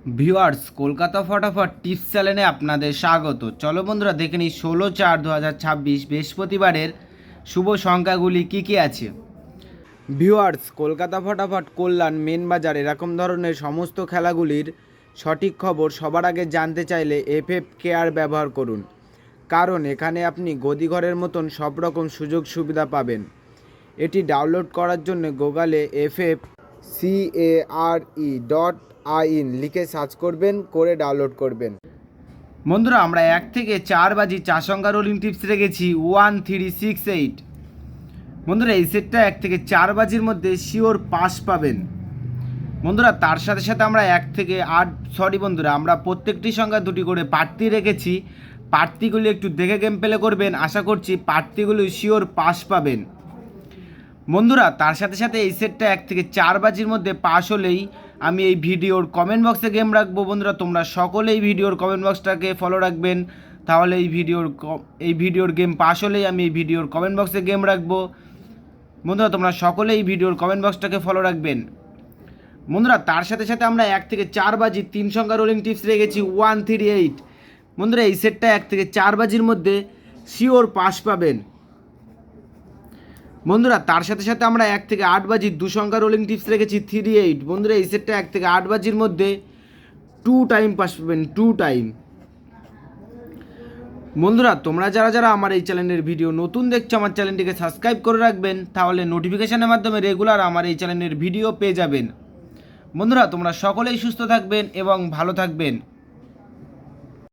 Viewers, Kolkata ফটাফট tips চ্যানেলে আপনাদের স্বাগত। চলো বন্ধুরা দেখে নিই 16/4/2026 বৃহস্পতিবারের শুভ সংখ্যাগুলি কি কি আছে। ভিউয়ার্স, কলকাতা ফটাফট, কল্যাণ, মেন বাজার এরকম ধরনের সমস্ত খেলাগুলির সঠিক খবর সবার আগে জানতে চাইলে এফএফ কেয়ার ব্যবহার করুন, কারণ এখানে আপনি গদিঘরের মতন সব রকম সুযোগ সুবিধা পাবেন। এটি ডাউনলোড করার জন্য গুগলে FFCARE.in লিখে সার্চ করবেন, করে ডাউনলোড করবেন। বন্ধুরা, আমরা 1 থেকে 4 বাজি 4 সংখ্যা রোলিং টিপস রেখেছি 1368। বন্ধুরা, এই সেটটা 1 থেকে 4 বাজির মধ্যে শিওর পাস পাবেন। বন্ধুরা, তার সাথে সাথে আমরা 1 থেকে 8 বন্ধুরা, আমরা প্রত্যেকটি সংখ্যা দুটি করে প্রার্থী রেখেছি। প্রার্থীগুলি একটু দেখে গেম প্লে করবেন, আশা করছি প্রার্থীগুলি শিওর পাস পাবেন। বন্ধুরা, তার সাথে সাথে এই সেটটা 1 থেকে 4 বাজির মধ্যে পাস হলেই আমি এই ভিডিওর কমেন্ট বক্সে গেম রাখবো। বন্ধুরা, তোমরা সকলেই ভিডিওর কমেন্ট বক্সটাকে ফলো রাখবেন, তাহলে এই ভিডিওর গেম পাস হলেই আমি এই ভিডিওর কমেন্ট বক্সে গেম রাখবো। বন্ধুরা, তোমরা সকলেই এই ভিডিওর কমেন্ট বক্সটাকে ফলো রাখবেন। বন্ধুরা, তার সাথে সাথে আমরা 1 থেকে 4 বাজি 3 সংখ্যা রোলিং টিপস রেখেছি 138। বন্ধুরা, এই সেটটা 1 থেকে 4 বাজির মধ্যে শিওর পাস পাবেন। বন্ধুরা, তার সাথে সাথে আমরা 1 থেকে 8 বাজির 2 সংখ্যা রোলিং টিপস রেখেছি 38। বন্ধুরা, এই সেটটা 1 থেকে 8 বাজির মধ্যে 2 টাইম পাস পাবেন, 2 টাইম। বন্ধুরা, তোমরা যারা যারা আমার এই চ্যানেলের ভিডিও নতুন দেখছো, আমার চ্যানেলটিকে সাবস্ক্রাইব করে রাখবেন, তাহলে নোটিফিকেশনের মাধ্যমে রেগুলার আমার এই চ্যানেলের ভিডিও পেয়ে যাবেন। বন্ধুরা, তোমরা সকলেই সুস্থ থাকবেন এবং ভালো থাকবেন।